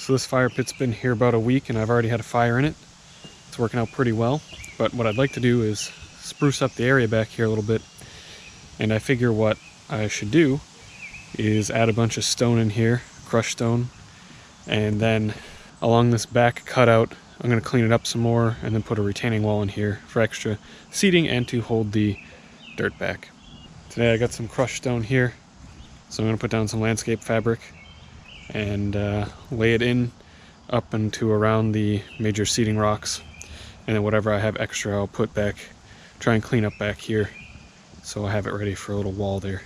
So this fire pit's been here about a week and I've already had a fire in it. It's working out pretty well. But what I'd like to do is spruce up the area back here a little bit. And I figure what I should do is add a bunch of stone in here, crushed stone. And then along this back cutout, I'm going to clean it up some more and then put a retaining wall in here for extra seating and to hold the dirt back. Today I got some crushed stone here. So I'm going to put down some landscape fabric and lay it in up into around the major seating rocks, and then whatever I have extra I'll put back, try and clean up back here so I have it ready for a little wall there.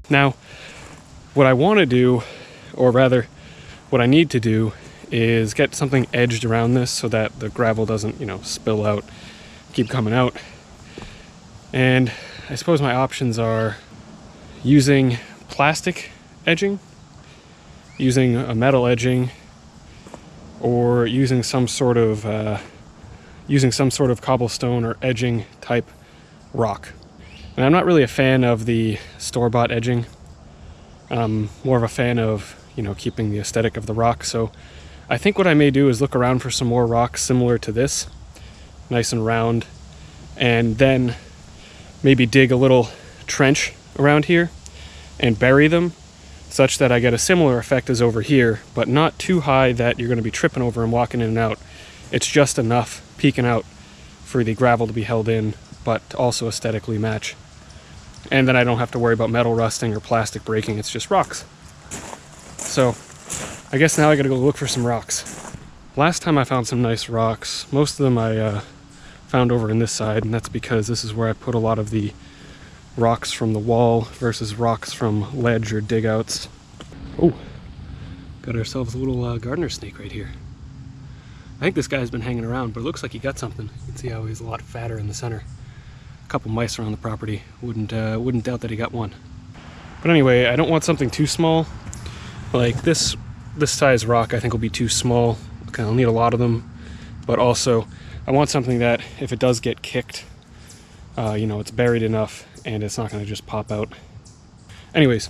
Now, what I want to do, or rather, what I need to do, is get something edged around this so that the gravel doesn't, spill out, keep coming out. And I suppose my options are using plastic edging, using a metal edging, or using some sort of cobblestone or edging type rock. And I'm not really a fan of the store-bought edging. I'm more of a fan of, keeping the aesthetic of the rock. So I think what I may do is look around for some more rocks similar to this, nice and round, and then maybe dig a little trench around here and bury them such that I get a similar effect as over here, but not too high that you're going to be tripping over and walking in and out. It's just enough peeking out for the gravel to be held in, but also aesthetically match. And then I don't have to worry about metal rusting or plastic breaking, it's just rocks. So I guess now I gotta go look for some rocks. Last time I found some nice rocks, most of them I found over in this side, and that's because this is where I put a lot of the rocks from the wall versus rocks from ledge or dig outs. Oh, got ourselves a little gardener snake right here. I think this guy's been hanging around, but it looks like he got something. You can see how he's a lot fatter in the center. A couple mice around the property. Wouldn't doubt that he got one. But anyway, I don't want something too small. Like this size rock I think will be too small. Okay, I'll need a lot of them. But also, I want something that if it does get kicked, it's buried enough and it's not going to just pop out. Anyways,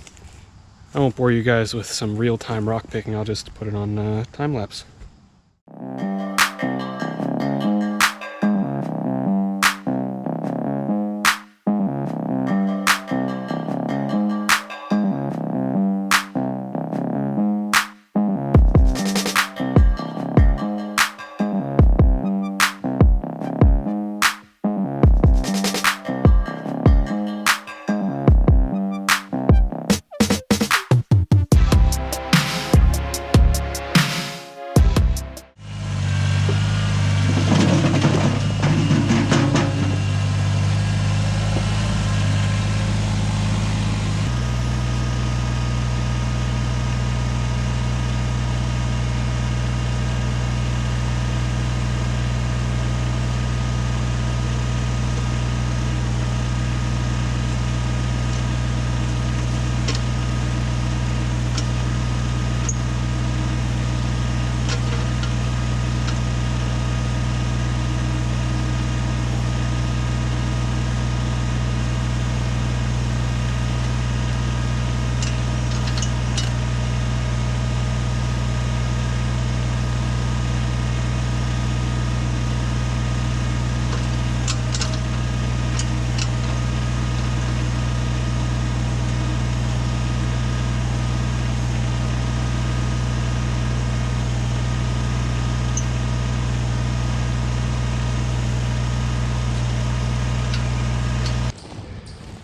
I won't bore you guys with some real-time rock picking. I'll just put it on time-lapse.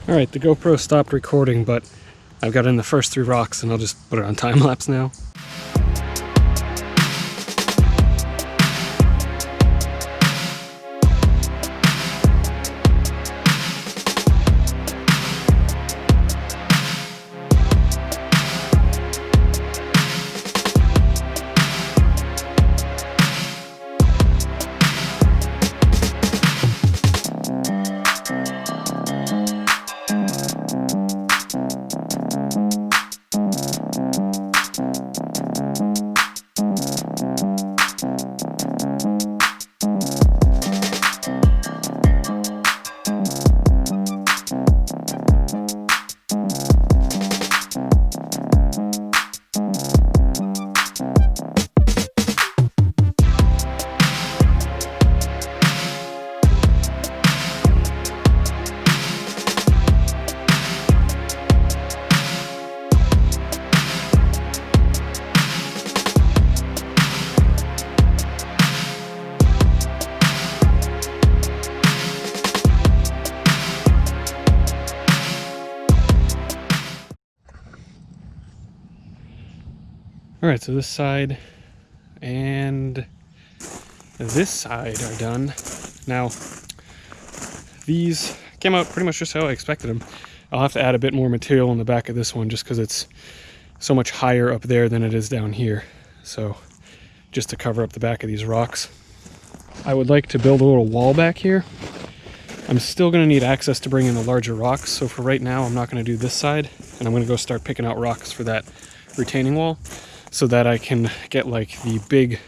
Alright, the GoPro stopped recording, but I've got in the first 3 rocks and I'll just put it on time-lapse now. Alright, so this side and this side are done. Now, these came out pretty much just how I expected them. I'll have to add a bit more material in the back of this one just because it's so much higher up there than it is down here. So just to cover up the back of these rocks. I would like to build a little wall back here. I'm still going to need access to bring in the larger rocks, so for right now I'm not going to do this side, and I'm going to go start picking out rocks for that retaining wall so that I can get like the big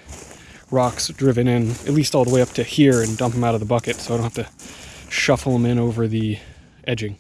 rocks driven in at least all the way up to here and dump them out of the bucket so I don't have to shuffle them in over the edging.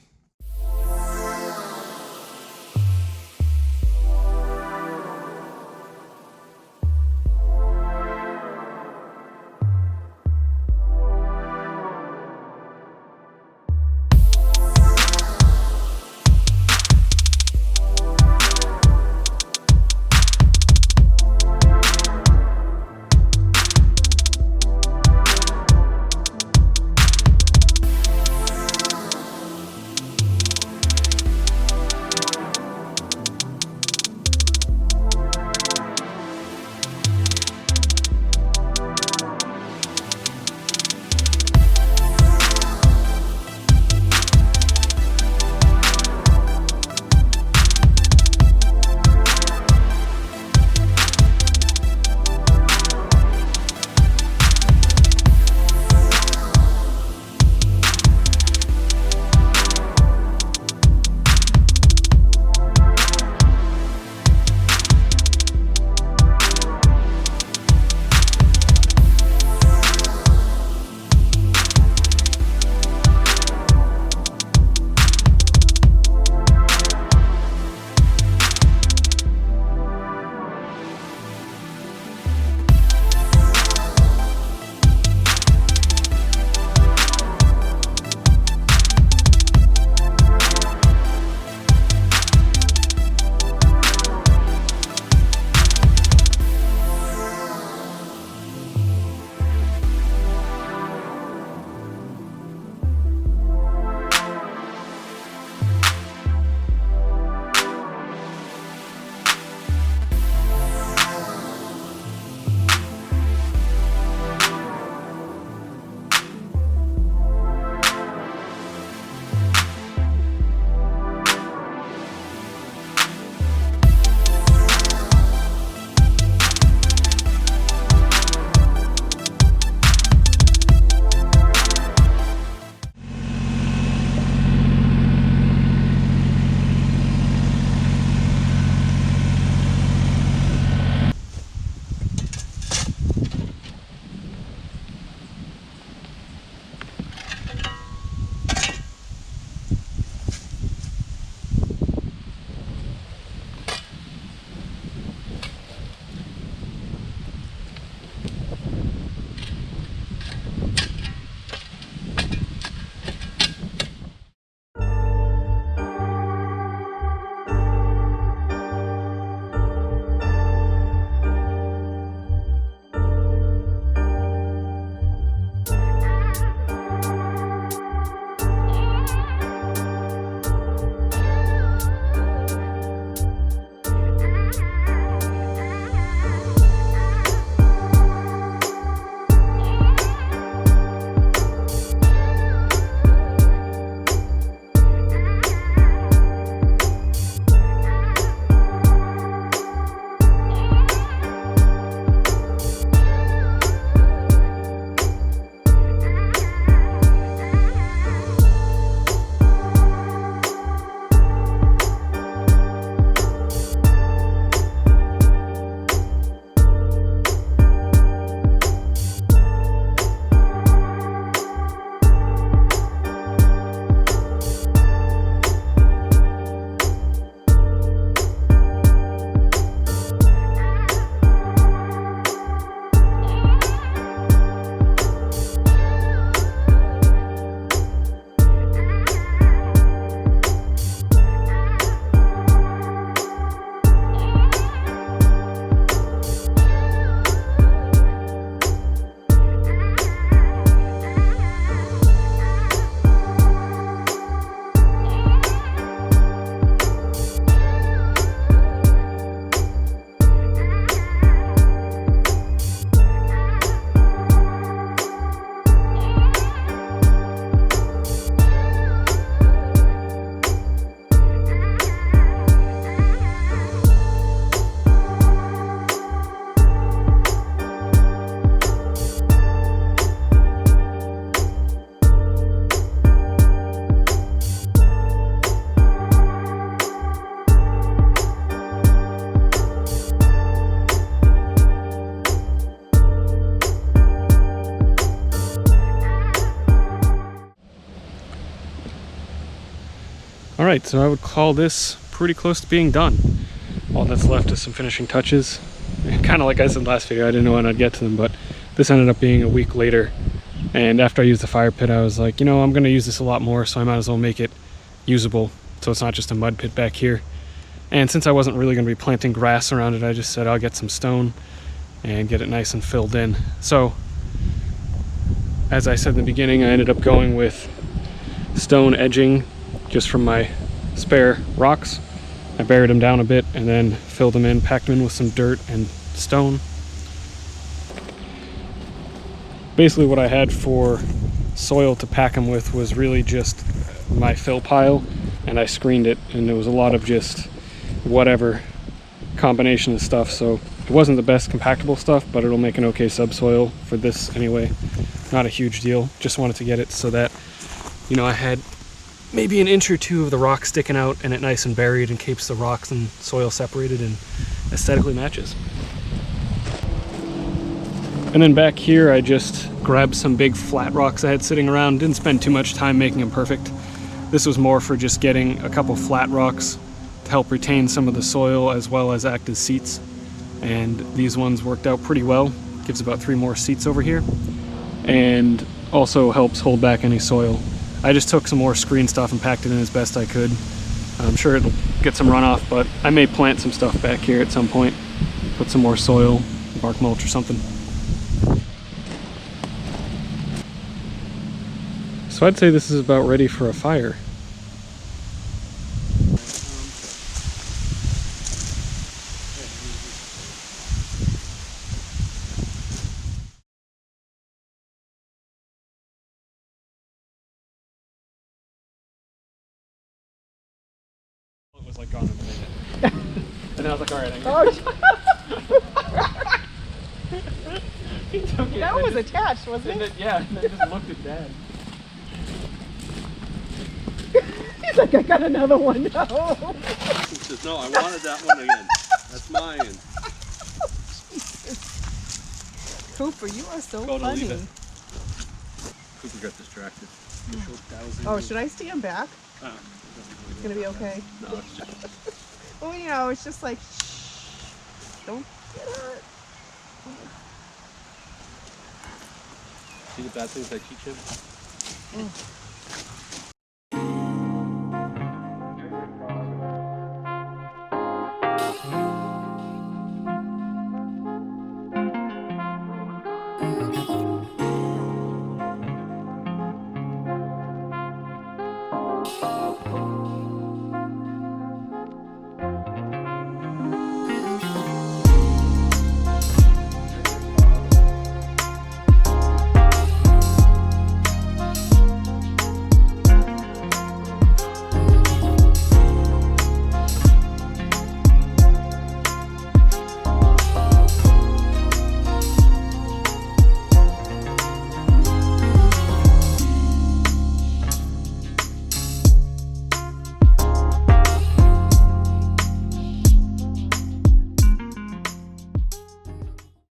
Alright, so I would call this pretty close to being done. All that's left is some finishing touches. Kind of like I said last video, I didn't know when I'd get to them, but this ended up being a week later. And after I used the fire pit, I was like, you know, I'm going to use this a lot more, so I might as well make it usable so it's not just a mud pit back here. And since I wasn't really going to be planting grass around it, I just said I'll get some stone and get it nice and filled in. So, as I said in the beginning, I ended up going with stone edging just from my spare rocks. I buried them down a bit and then filled them in, packed them in with some dirt and stone. Basically what I had for soil to pack them with was really just my fill pile, and I screened it, and there was a lot of just whatever combination of stuff, so it wasn't the best compactable stuff, but it'll make an okay subsoil for this anyway. Not a huge deal, just wanted to get it so that, you know, I had maybe an inch or two of the rock sticking out and it nice and buried and keeps the rocks and soil separated and aesthetically matches. And then back here I just grabbed some big flat rocks I had sitting around. Didn't spend too much time making them perfect. This was more for just getting a couple flat rocks to help retain some of the soil as well as act as seats. And these ones worked out pretty well. Gives about 3 more seats over here. And also helps hold back any soil. I just took some more screen stuff and packed it in as best I could. I'm sure it'll get some runoff, but I may plant some stuff back here at some point. Put some more soil, bark mulch or something. So I'd say this is about ready for a fire. It was like gone in a minute. And I was like, alright, I got it. That was attached, wasn't it? Yeah, and I just looked at Dad. He's like, I got another one now. He says, no, I wanted that one again. That's mine. Cooper, you are so Go to leave funny. it. Cooper got distracted. Oh, should I stand back? It's gonna be okay. No, it's just... Well, you know, it's just like, shh, don't get hurt. See the bad things I teach him?